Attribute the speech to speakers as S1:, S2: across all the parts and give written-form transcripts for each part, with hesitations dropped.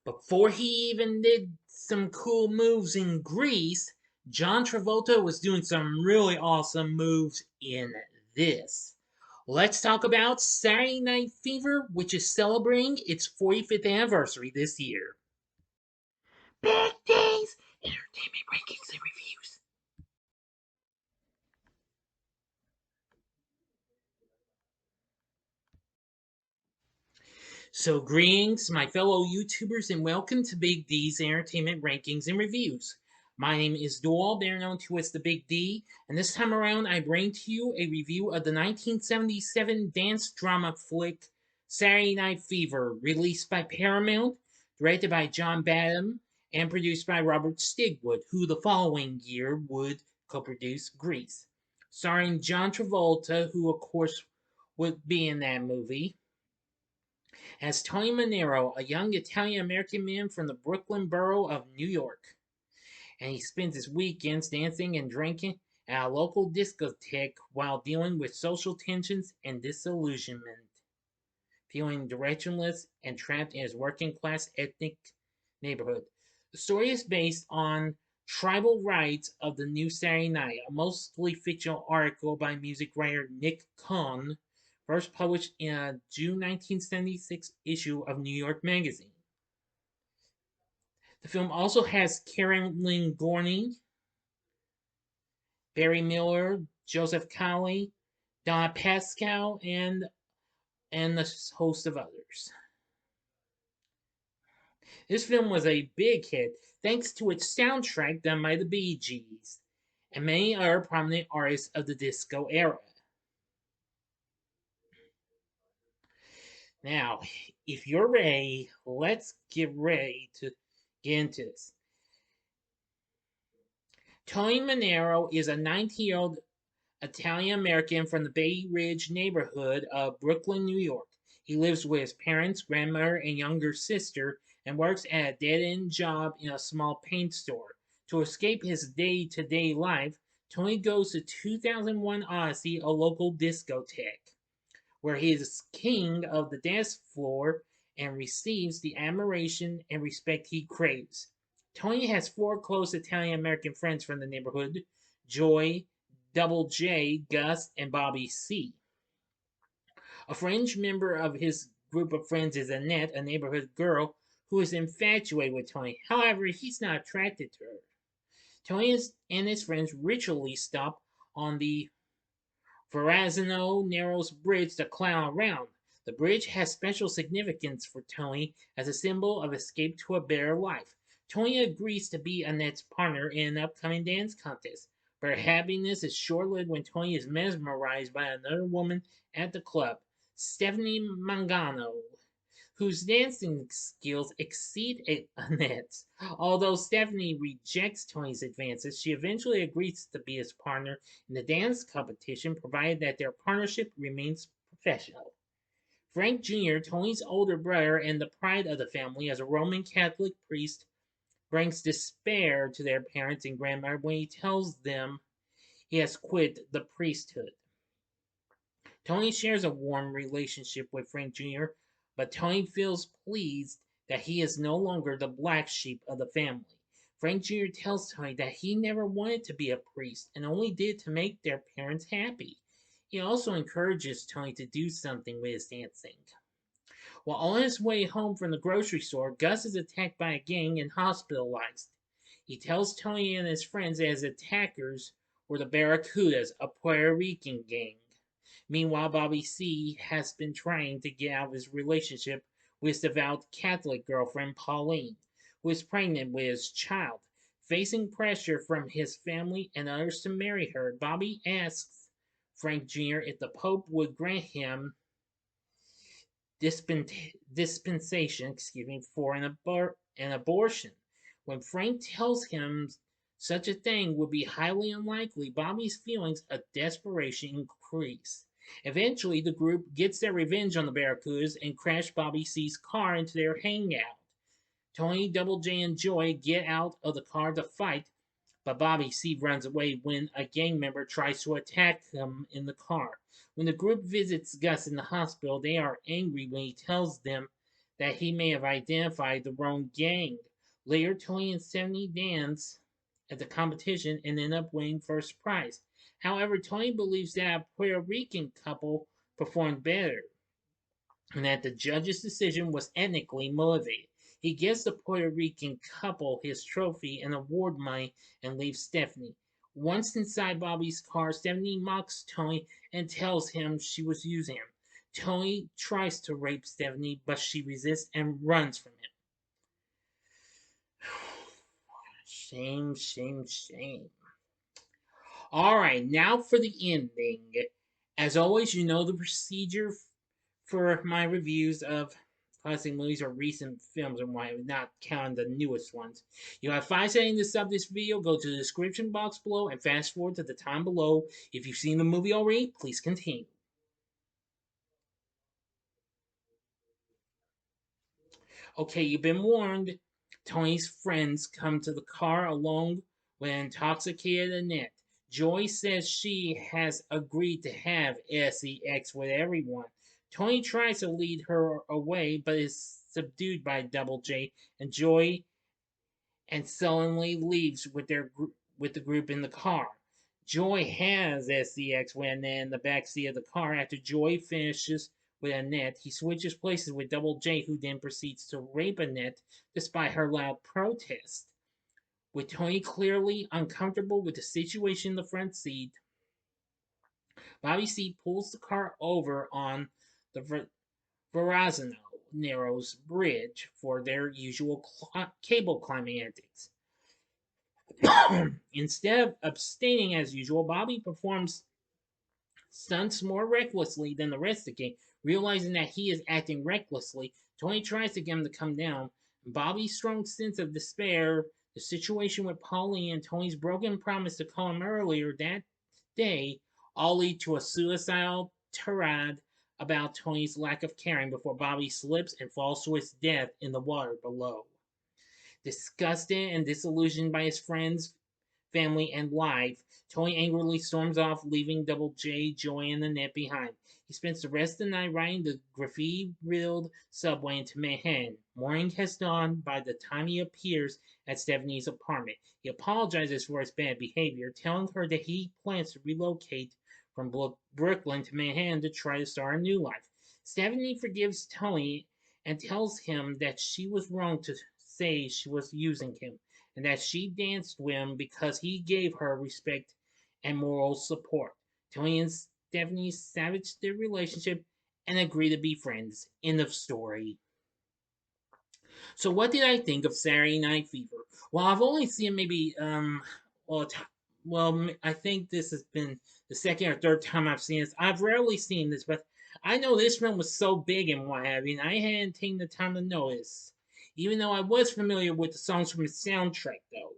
S1: Before he even did some cool moves in Grease, John Travolta was doing some really awesome moves in this. Let's talk about Saturday Night Fever, which is celebrating its 45th anniversary this year. Big D's Entertainment Rankings and Reviews. So, greetings, my fellow YouTubers, and welcome to Big D's Entertainment Rankings and Reviews. My name is Doyle, better known to as the Big D, and this time around I bring to you a review of the 1977 dance drama flick Saturday Night Fever, released by Paramount, directed by John Badham, and produced by Robert Stigwood, who the following year would co-produce Grease, starring John Travolta, who of course would be in that movie, as Tony Manero, a young Italian-American man from the Brooklyn borough of New York. And he spends his weekends dancing and drinking at a local discotheque while dealing with social tensions and disillusionment, feeling directionless and trapped in his working-class ethnic neighborhood. The story is based on Tribal Rights of the New Saturday Night, a mostly fictional article by music writer Nick Cohn, first published in a June 1976 issue of New York Magazine. The film also has Lynn, Gorney, Barry Miller, Joseph Cowley, Donna Pascal, and a host of others. This film was a big hit thanks to its soundtrack done by the Bee Gees and many other prominent artists of the disco era. Now, if you're ready, let's get ready to get into this. Tony Manero is a 19-year-old Italian-American from the Bay Ridge neighborhood of Brooklyn, New York. He lives with his parents, grandmother, and younger sister, and works at a dead-end job in a small paint store. To escape his day-to-day life, Tony goes to 2001 Odyssey, a local discotheque, where he is king of the dance floor and receives the admiration and respect he craves. Tony has four close Italian-American friends from the neighborhood: Joy, Double J, Gus, and Bobby C. A fringe member of his group of friends is Annette, a neighborhood girl who is infatuated with Tony. However, he's not attracted to her. Tony and his friends ritually stop on the Verrazano Narrows Bridge to clown around. The bridge has special significance for Tony as a symbol of escape to a better life. Tony agrees to be Annette's partner in an upcoming dance contest, but her happiness is short-lived when Tony is mesmerized by another woman at the club, Stephanie Mangano, whose dancing skills exceed Annette's. Although Stephanie rejects Tony's advances, she eventually agrees to be his partner in the dance competition, provided that their partnership remains professional. Frank Jr., Tony's older brother and the pride of the family as a Roman Catholic priest, brings despair to their parents and grandmother when he tells them he has quit the priesthood. Tony shares a warm relationship with Frank Jr., but Tony feels pleased that he is no longer the black sheep of the family. Frank Jr. tells Tony that he never wanted to be a priest and only did to make their parents happy. He also encourages Tony to do something with his dancing. While on his way home from the grocery store, Gus is attacked by a gang and hospitalized. He tells Tony and his friends that his attackers were the Barracudas, a Puerto Rican gang. Meanwhile, Bobby C. has been trying to get out of his relationship with his devout Catholic girlfriend Pauline, who is pregnant with his child. Facing pressure from his family and others to marry her, Bobby asks Frank Jr. if the Pope would grant him dispensation for an abortion. When Frank tells him such a thing would be highly unlikely, Bobby's feelings of desperation increase. Eventually, the group gets their revenge on the Barracudas and crash Bobby C's car into their hangout. Tony, Double J, and Joy get out of the car to fight, but Bobby C runs away when a gang member tries to attack him in the car. When the group visits Gus in the hospital, they are angry when he tells them that he may have identified the wrong gang. Later, Tony and Stephanie dance at the competition and end up winning first prize. However, Tony believes that a Puerto Rican couple performed better and that the judge's decision was ethnically motivated. He gives the Puerto Rican couple his trophy and award money and leaves Stephanie. Once inside Bobby's car, Stephanie mocks Tony and tells him she was using him. Tony tries to rape Stephanie, but she resists and runs from him. Shame, shame, shame. All right, now for the ending. As always, you know the procedure for my reviews of classic movies or recent films and why not counting the newest ones. You have 5 seconds to sub this video. Go to the description box below and fast forward to the time below. If you've seen the movie already, please continue. Okay, you've been warned. Tony's friends come to the car along with an intoxicated Annette. Joy says she has agreed to have sex with everyone. Tony tries to lead her away, but is subdued by Double J, and Joy and sullenly leaves with the group in the car. Joy has SCX when in the backseat of the car. After Joy finishes with Annette, he switches places with Double J, who then proceeds to rape Annette despite her loud protest. With Tony clearly uncomfortable with the situation in the front seat, Bobby C pulls the car over on the Verrazano Narrows Bridge for their usual cable climbing antics. Instead of abstaining as usual, Bobby performs stunts more recklessly than the rest of the gang. Realizing that he is acting recklessly, Tony tries to get him to come down. Bobby's strong sense of despair, the situation with Pauline, and Tony's broken promise to call him earlier that day all lead to a suicidal tirade about Tony's lack of caring before Bobby slips and falls to his death in the water below. Disgusted and disillusioned by his friends, family, and life, Tony angrily storms off, leaving Double J, Joy, and Annette behind. He spends the rest of the night riding the graffiti-riddled subway into Manhattan. Morning has dawned by the time he appears at Stephanie's apartment. He apologizes for his bad behavior, telling her that he plans to relocate from Brooklyn to Manhattan to try to start a new life. Stephanie forgives Tony and tells him that she was wrong to say she was using him, and that she danced with him because he gave her respect and moral support. Tony and Stephanie savage their relationship and agree to be friends. End of story. So, what did I think of Saturday Night Fever? Well, I've only seen maybe well, I think this has been the second or third time I've seen this. I've rarely seen this, but I know this film was so big and what have you, and I hadn't taken the time to notice. Even though I was familiar with the songs from the soundtrack, though.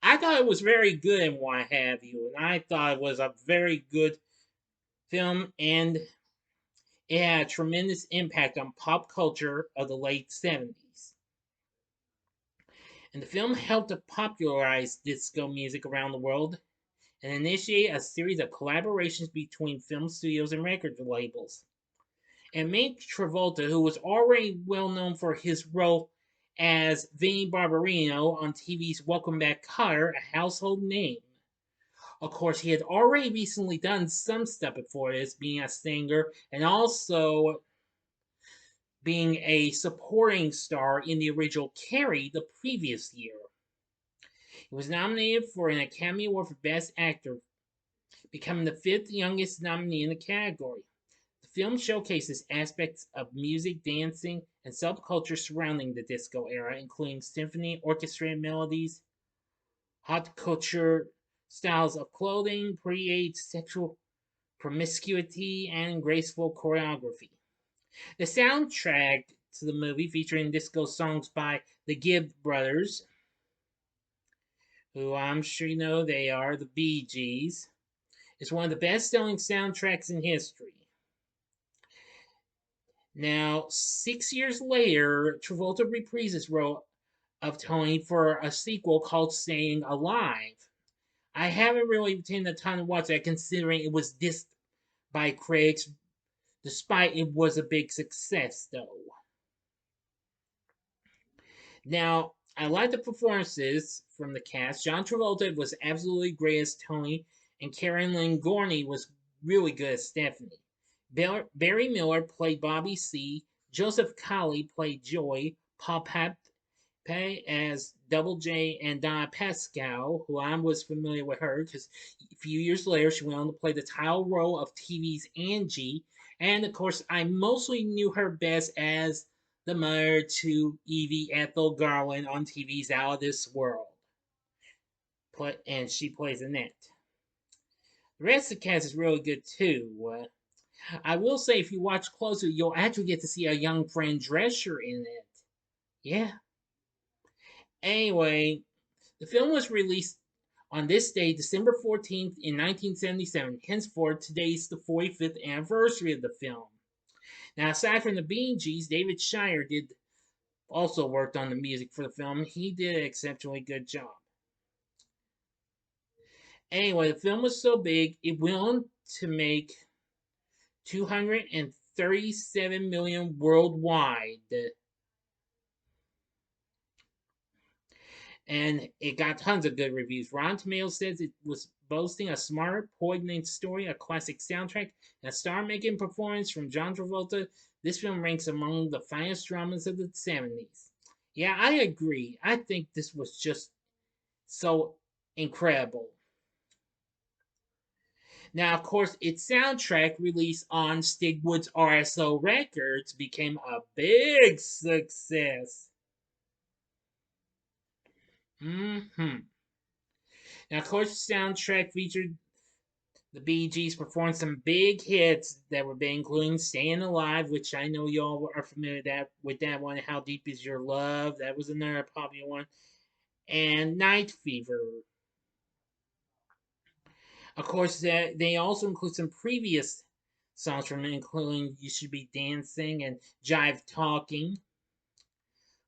S1: I thought it was very good and what have you, and I thought it was a very good film, and it had a tremendous impact on pop culture of the late 70s. And the film helped to popularize disco music around the world and initiate a series of collaborations between film studios and record labels. And made Travolta, who was already well known for his role as Vinnie Barbarino on TV's Welcome Back, Kotter, a household name. Of course, he had already recently done some stuff before this, being a singer and also being a supporting star in the original Carrie the previous year. He was nominated for an Academy Award for Best Actor, becoming the 5th youngest nominee in the category. The film showcases aspects of music, dancing, and subculture surrounding the disco era, including symphony, orchestrated melodies, hot culture styles of clothing, pre-age sexual promiscuity, and graceful choreography. The soundtrack to the movie, featuring disco songs by the Gibb Brothers, who I'm sure you know they are the Bee Gees, is one of the best-selling soundtracks in history. Now, 6 years later, Travolta reprises his role of Tony for a sequel called Staying Alive. I haven't really taken the time to watch that, considering it was dissed by critics, despite it was a big success, though. Now, I like the performances from the cast. John Travolta was absolutely great as Tony, and Karen Lynn Gorney was really good as Stephanie. Barry Miller played Bobby C. Joseph Colley played Joy. Paul Pape as Double J, and Donna Pascal, who I was familiar with her because a few years later she went on to play the title role of TV's Angie. And of course, I mostly knew her best as the mother to Evie Ethel Garland on TV's Out of This World. And she plays Annette. The rest of the cast is really good too. I will say, if you watch closely, you'll actually get to see a young Fran Drescher in it. Yeah. Anyway, the film was released on this day, December 14th, in 1977. Henceforth, today's the 45th anniversary of the film. Now, aside from the Bee Gees, David Shire did also worked on the music for the film. He did an exceptionally good job. Anyway, the film was so big, it went on to make 237 million worldwide. And it got tons of good reviews. Rotten Tomatoes says it was boasting a smart, poignant story, a classic soundtrack, and a star-making performance from John Travolta. This film ranks among the finest dramas of the 70s. Yeah, I agree. I think this was just so incredible. Now, of course, its soundtrack released on Stigwood's RSO Records became a big success. Mm-hmm. Now, of course, the soundtrack featured the Bee Gees performed some big hits that were big, including "Staying Alive," which I know y'all are familiar with that one. "How Deep Is Your Love?" That was another popular one, and "Night Fever." Of course, they also include some previous songs from it, including "You Should Be Dancing" and "Jive Talking."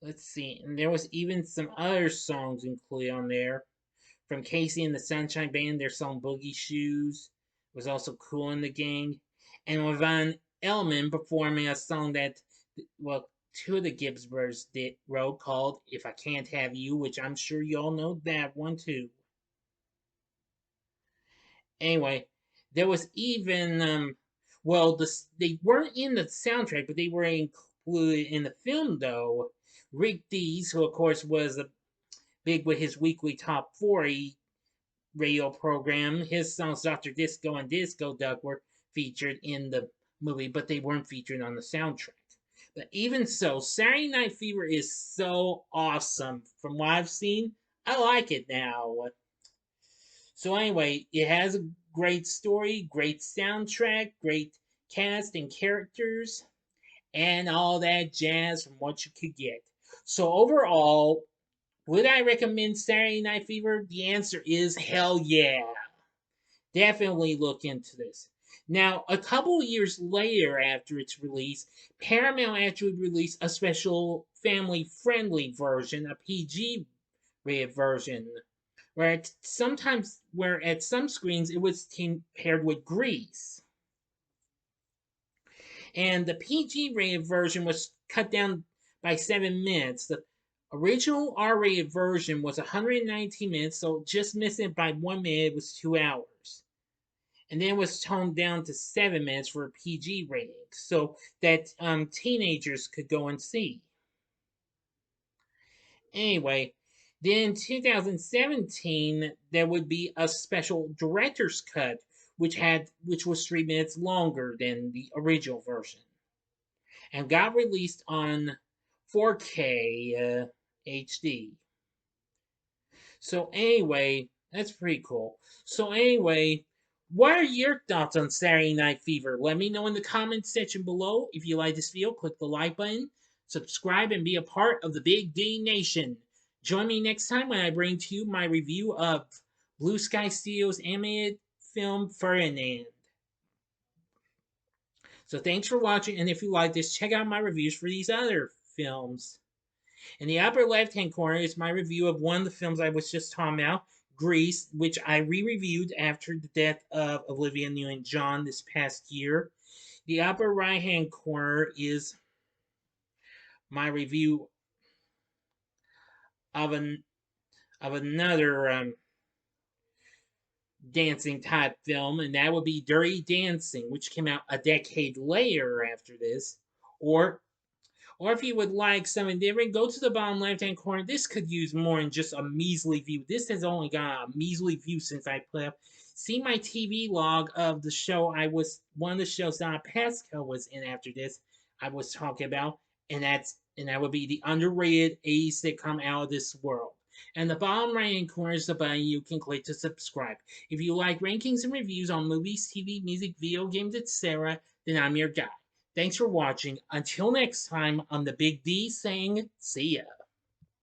S1: Let's see, and there was even some other songs included on there. From Casey and the Sunshine Band, their song "Boogie Shoes" was also "Cool in the Gang," and with Von Elman performing a song that, well, two of the Gibbs brothers wrote called "If I Can't Have You," which I'm sure y'all know that one too. Anyway, there was even well, they weren't in the soundtrack, but they were included in the film though. Rick Dees, who of course was big with his weekly top 40 radio program, his songs "Dr. Disco" and "Disco Duck" were featured in the movie, but they weren't featured on the soundtrack. But even so, Saturday Night Fever is so awesome. From what I've seen, I like it now. So anyway, it has a great story, great soundtrack, great cast and characters, and all that jazz from what you could get. So overall, would I recommend Saturday Night Fever? The answer is hell yeah. Definitely look into this. Now, a couple years later after its release, Paramount actually released a special family friendly version, a PG rated version, where at some screens it was paired with Grease. And the PG rated version was cut down by 7 minutes. The original R rated version was 119 minutes, so just missing it by 1 minute. It was 2 hours. And then it was toned down to 7 minutes for a PG rating, so that teenagers could go and see. Anyway, then in 2017 there would be a special director's cut, which was 3 minutes longer than the original version, and got released on 4K HD. So anyway, that's pretty cool. So anyway, what are your thoughts on Saturday Night Fever? Let me know in the comments section below. If you like this video, click the like button, subscribe, and be a part of the Big D Nation. Join me next time when I bring to you my review of Blue Sky Studios' animated film Ferdinand. So thanks for watching, and if you like this, check out my reviews for these other films. In the upper left-hand corner is my review of one of the films I was just talking about, Grease, which I re-reviewed after the death of Olivia Newton-John this past year. The upper right-hand corner is my review of an of another dancing type film, and that would be Dirty Dancing, which came out a decade later after this. Or or if you would like something different, go to the bottom left hand corner. This could use more than just a measly view. This has only got a measly view since I put up. See my TV log of the show one of the shows that Pascal was in after this. I was talking about, and that would be the underrated 80s sitcom Out of This World. And the bottom right hand corner is the button you can click to subscribe. If you like rankings and reviews on movies, TV, music, video games, etc., then I'm your guy. Thanks for watching. Until next time, I'm the Big D saying, see ya.